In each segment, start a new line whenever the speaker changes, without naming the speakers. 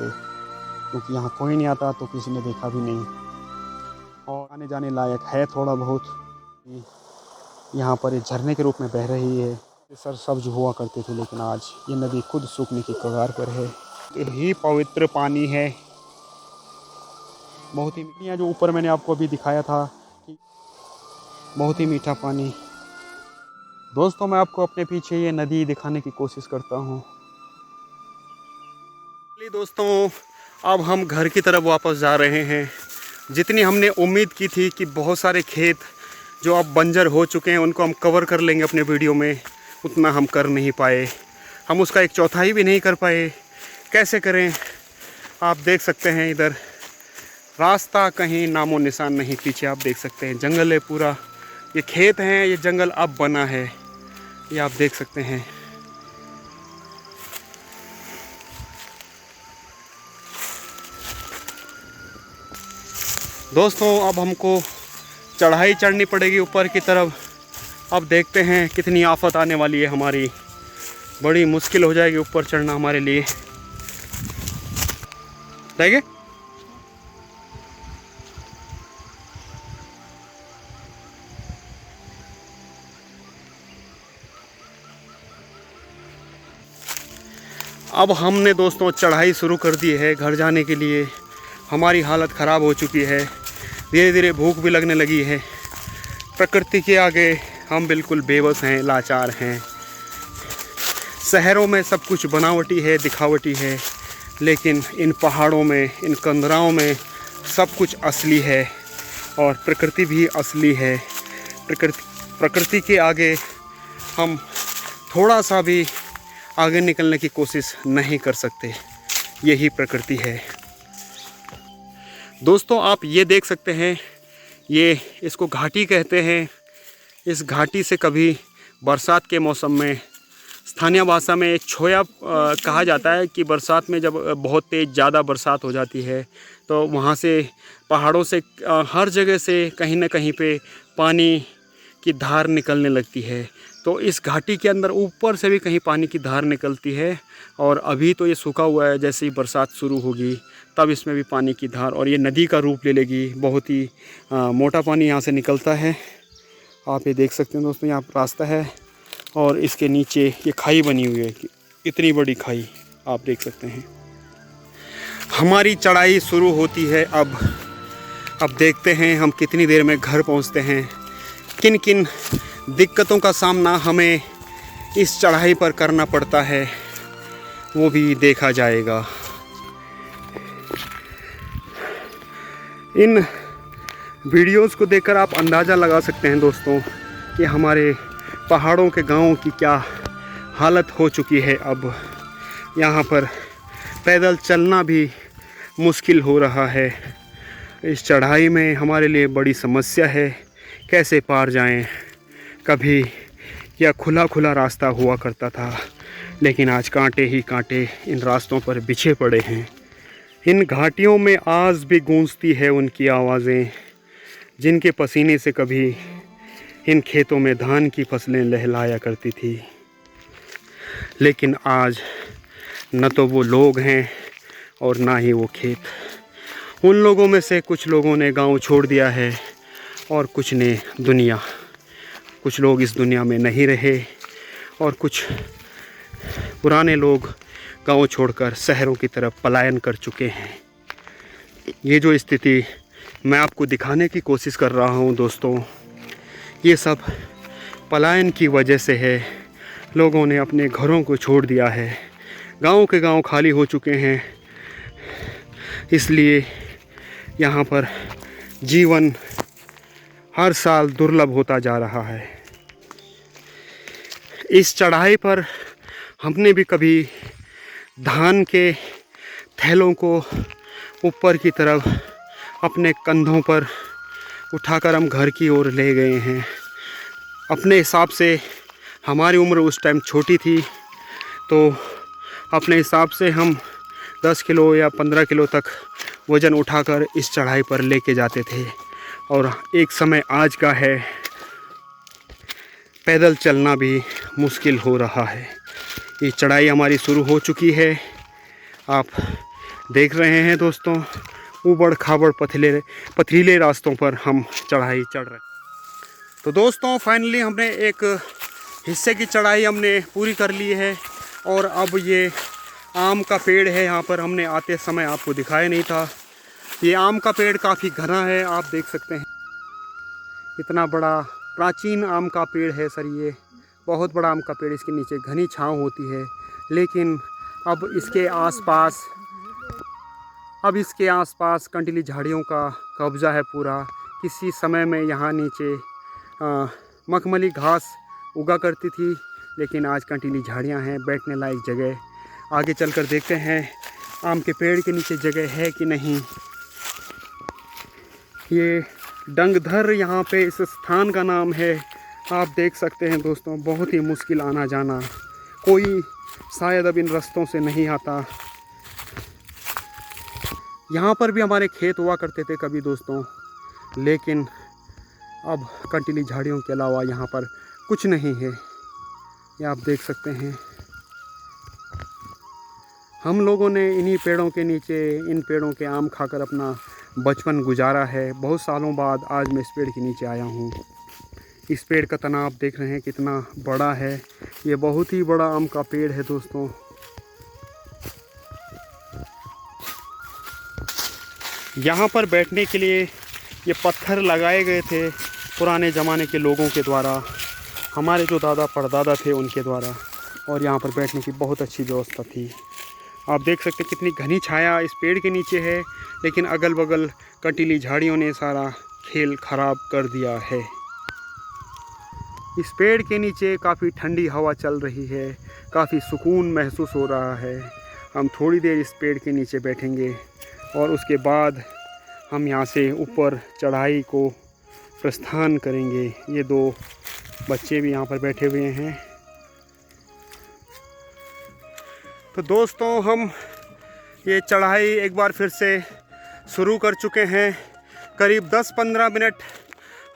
क्योंकि यहाँ कोई नहीं आता तो किसी ने देखा भी नहीं, और आने जाने लायक है थोड़ा बहुत। यहाँ पर एक झरने के रूप में बह रही है। सरसब्ज हुआ करते थे, लेकिन आज ये नदी खुद सूखने की कगार पर है। यही पवित्र पानी है, बहुत ही मीठा, जो ऊपर मैंने आपको अभी दिखाया था कि बहुत ही मीठा पानी। दोस्तों, मैं आपको अपने पीछे ये नदी दिखाने की कोशिश करता हूँ। दोस्तों, अब हम घर की तरफ वापस जा रहे हैं। जितनी हमने उम्मीद की थी कि बहुत सारे खेत जो अब बंजर हो चुके हैं उनको हम कवर कर लेंगे अपने वीडियो में, उतना हम कर नहीं पाए। हम उसका एक चौथाई भी नहीं कर पाए। कैसे करें? आप देख सकते हैं इधर रास्ता कहीं नामो निशान नहीं। पीछे आप देख सकते हैं जंगल है पूरा। ये खेत हैं, ये जंगल अब बना है, ये आप देख सकते हैं। दोस्तों, अब हमको चढ़ाई चढ़नी पड़ेगी ऊपर की तरफ। अब देखते हैं कितनी आफत आने वाली है हमारी। बड़ी मुश्किल हो जाएगी ऊपर चढ़ना हमारे लिए। देखिए, अब हमने दोस्तों चढ़ाई शुरू कर दी है घर जाने के लिए। हमारी हालत ख़राब हो चुकी है, धीरे धीरे भूख भी लगने लगी है। प्रकृति के आगे हम बिल्कुल बेबस हैं, लाचार हैं। शहरों में सब कुछ बनावटी है, दिखावटी है, लेकिन इन पहाड़ों में, इन कंदराओं में सब कुछ असली है, और प्रकृति भी असली है। प्रकृति के आगे हम थोड़ा सा भी आगे निकलने की कोशिश नहीं कर सकते। यही प्रकृति है। दोस्तों, आप ये देख सकते हैं, ये इसको घाटी कहते हैं। इस घाटी से कभी बरसात के मौसम में, स्थानीय भाषा में छोया कहा जाता है कि बरसात में जब बहुत तेज़ ज़्यादा बरसात हो जाती है तो वहाँ से पहाड़ों से हर जगह से कहीं ना कहीं पे पानी की धार निकलने लगती है। तो इस घाटी के अंदर ऊपर से भी कहीं पानी की धार निकलती है, और अभी तो ये सूखा हुआ है। जैसे ही बरसात शुरू होगी तब इसमें भी पानी की धार, और ये नदी का रूप ले लेगी। बहुत ही मोटा पानी यहाँ से निकलता है। आप ये देख सकते हैं दोस्तों, यहाँ रास्ता है और इसके नीचे ये खाई बनी हुई है, इतनी बड़ी खाई आप देख सकते हैं। हमारी चढ़ाई शुरू होती है अब देखते हैं हम कितनी देर में घर पहुँचते हैं। किन किन दिक्कतों का सामना हमें इस चढ़ाई पर करना पड़ता है वो भी देखा जाएगा। इन वीडियोस को देखकर आप अंदाज़ा लगा सकते हैं दोस्तों कि हमारे पहाड़ों के गांवों की क्या हालत हो चुकी है। अब यहाँ पर पैदल चलना भी मुश्किल हो रहा है। इस चढ़ाई में हमारे लिए बड़ी समस्या है, कैसे पार जाएं। कभी यह खुला खुला रास्ता हुआ करता था, लेकिन आज कांटे ही कांटे इन रास्तों पर बिछे पड़े हैं। इन घाटियों में आज भी गूंजती है उनकी आवाज़ें, जिनके पसीने से कभी इन खेतों में धान की फसलें लहलाया करती थी। लेकिन आज न तो वो लोग हैं और ना ही वो खेत। उन लोगों में से कुछ लोगों ने गांव छोड़ दिया है और कुछ ने दुनिया। कुछ लोग इस दुनिया में नहीं रहे और कुछ पुराने लोग गांव छोड़कर शहरों की तरफ पलायन कर चुके हैं। ये जो स्थिति मैं आपको दिखाने की कोशिश कर रहा हूँ दोस्तों, ये सब पलायन की वजह से है। लोगों ने अपने घरों को छोड़ दिया है, गांव के गांव खाली हो चुके हैं। इसलिए यहाँ पर जीवन हर साल दुर्लभ होता जा रहा है। इस चढ़ाई पर हमने भी कभी धान के थैलों को ऊपर की तरफ अपने कंधों पर उठाकर हम घर की ओर ले गए हैं। अपने हिसाब से हमारी उम्र उस टाइम छोटी थी, तो अपने हिसाब से हम 10 किलो या 15 किलो तक वज़न उठाकर इस चढ़ाई पर लेके जाते थे। और एक समय आज का है, पैदल चलना भी मुश्किल हो रहा है। ये चढ़ाई हमारी शुरू हो चुकी है। आप देख रहे हैं दोस्तों, ऊबड़ खाबड़ पथरीले रास्तों पर हम चढ़ाई चढ़ रहे हैं। तो दोस्तों फाइनली हमने एक हिस्से की चढ़ाई हमने पूरी कर ली है और अब ये आम का पेड़ है, यहाँ पर हमने आते समय आपको दिखाया नहीं था। ये आम का पेड़ काफ़ी घना है, आप देख सकते हैं इतना बड़ा प्राचीन आम का पेड़ है सर। ये बहुत बड़ा आम का पेड़, इसके नीचे घनी छांव होती है, लेकिन अब इसके आसपास कंटीली झाड़ियों का कब्जा है पूरा। किसी समय में यहाँ नीचे मखमली घास उगा करती थी, लेकिन आज कंटीली झाड़ियाँ हैं, बैठने लायक जगह। आगे चलकर देखते हैं आम के पेड़ के नीचे जगह है कि नहीं। ये डंगधर यहाँ पे इस स्थान का नाम है। आप देख सकते हैं दोस्तों, बहुत ही मुश्किल आना जाना, कोई शायद अब इन रास्तों से नहीं आता। यहाँ पर भी हमारे खेत हुआ करते थे कभी दोस्तों, लेकिन अब कंटीली झाड़ियों के अलावा यहाँ पर कुछ नहीं है। ये आप देख सकते हैं। हम लोगों ने इन्हीं पेड़ों के नीचे इन पेड़ों के आम खाकर अपना बचपन गुजारा है। बहुत सालों बाद आज मैं इस पेड़ के नीचे आया हूँ। इस पेड़ का तना आप देख रहे हैं कितना बड़ा है। ये बहुत ही बड़ा आम का पेड़ है दोस्तों। यहाँ पर बैठने के लिए ये पत्थर लगाए गए थे पुराने ज़माने के लोगों के द्वारा, हमारे जो दादा परदादा थे उनके द्वारा, और यहाँ पर बैठने की बहुत अच्छी व्यवस्था थी। आप देख सकते हैं कितनी घनी छाया इस पेड़ के नीचे है, लेकिन अगल बगल कंटीली झाड़ियों ने सारा खेल खराब कर दिया है। इस पेड़ के नीचे काफ़ी ठंडी हवा चल रही है, काफ़ी सुकून महसूस हो रहा है। हम थोड़ी देर इस पेड़ के नीचे बैठेंगे और उसके बाद हम यहाँ से ऊपर चढ़ाई को प्रस्थान करेंगे। ये दो बच्चे भी यहाँ पर बैठे हुए हैं। तो दोस्तों हम ये चढ़ाई एक बार फिर से शुरू कर चुके हैं। करीब 10-15 मिनट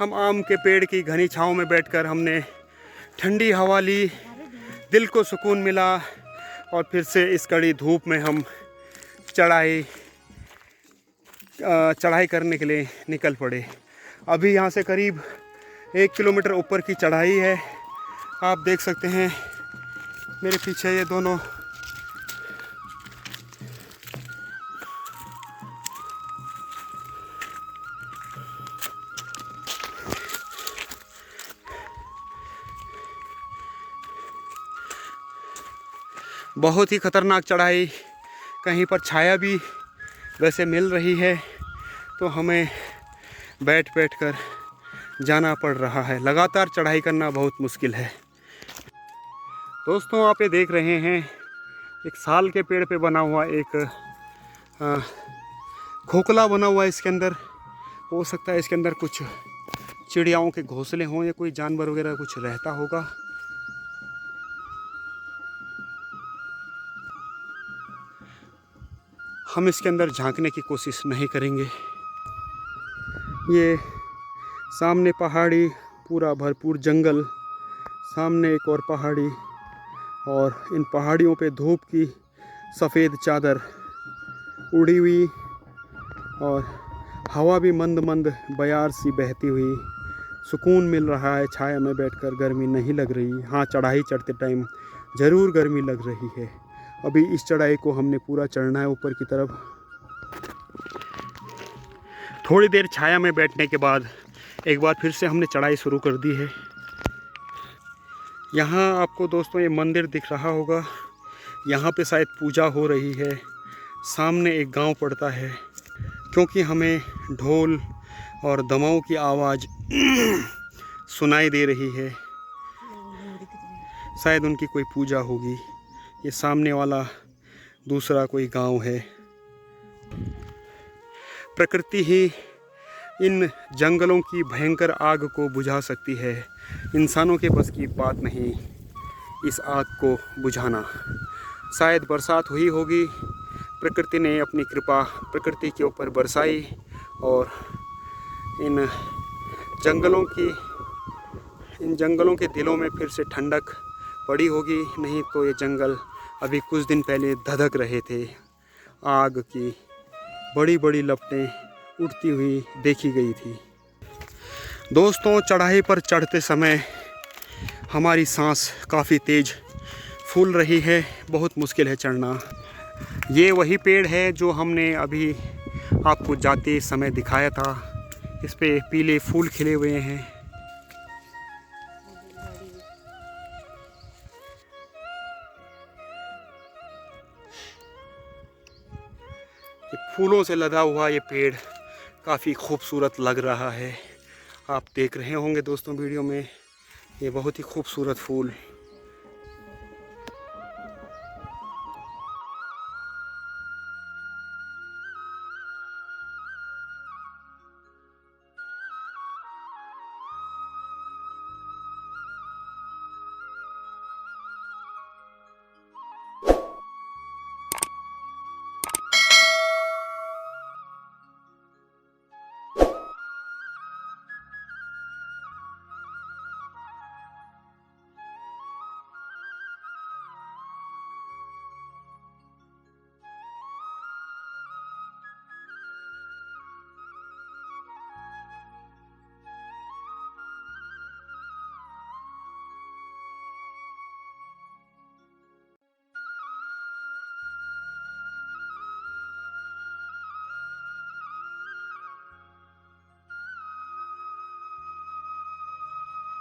हम आम के पेड़ की घनी छाँव में बैठकर हमने ठंडी हवा ली, दिल को सुकून मिला, और फिर से इस कड़ी धूप में हम चढ़ाई करने के लिए निकल पड़े। अभी यहाँ से करीब 1 किलोमीटर ऊपर की चढ़ाई है। आप देख सकते हैं मेरे पीछे ये दोनों बहुत ही ख़तरनाक चढ़ाई। कहीं पर छाया भी वैसे मिल रही है, तो हमें बैठ कर जाना पड़ रहा है। लगातार चढ़ाई करना बहुत मुश्किल है। दोस्तों आप ये देख रहे हैं एक साल के पेड़ पे बना हुआ एक खोखला बना हुआ है। इसके अंदर हो सकता है इसके अंदर कुछ चिड़ियाओं के घोंसले हों या कोई जानवर वगैरह कुछ रहता होगा। हम इसके अंदर झांकने की कोशिश नहीं करेंगे। ये सामने पहाड़ी, पूरा भरपूर जंगल, सामने एक और पहाड़ी, और इन पहाड़ियों पे धूप की सफ़ेद चादर उड़ी हुई, और हवा भी मंद मंद बयार सी बहती हुई। सुकून मिल रहा है छाया में बैठकर, गर्मी नहीं लग रही। हाँ, चढ़ाई चढ़ते टाइम ज़रूर गर्मी लग रही है। अभी इस चढ़ाई को हमने पूरा चढ़ना है ऊपर की तरफ। थोड़ी देर छाया में बैठने के बाद एक बार फिर से हमने चढ़ाई शुरू कर दी है। यहाँ आपको दोस्तों ये मंदिर दिख रहा होगा, यहाँ पे शायद पूजा हो रही है। सामने एक गांव पड़ता है, क्योंकि हमें ढोल और दमाऊ की आवाज़ सुनाई दे रही है। शायद उनकी कोई पूजा होगी। ये सामने वाला दूसरा कोई गांव है। प्रकृति ही इन जंगलों की भयंकर आग को बुझा सकती है। इंसानों के बस की बात नहीं इस आग को बुझाना। शायद बरसात हुई होगी, प्रकृति ने अपनी कृपा प्रकृति के ऊपर बरसाई, और इन जंगलों के दिलों में फिर से ठंडक पड़ी होगी। नहीं तो ये जंगल अभी कुछ दिन पहले धधक रहे थे, आग की बड़ी बड़ी लपटें उड़ती हुई देखी गई थी। दोस्तों, चढ़ाई पर चढ़ते समय हमारी सांस काफ़ी तेज़ फूल रही है, बहुत मुश्किल है चढ़ना। ये वही पेड़ है जो हमने अभी आपको जाते समय दिखाया था। इस पे पीले फूल खिले हुए हैं। ये फूलों से लदा हुआ ये पेड़ काफ़ी खूबसूरत लग रहा है। आप देख रहे होंगे दोस्तों वीडियो में, ये बहुत ही खूबसूरत फूल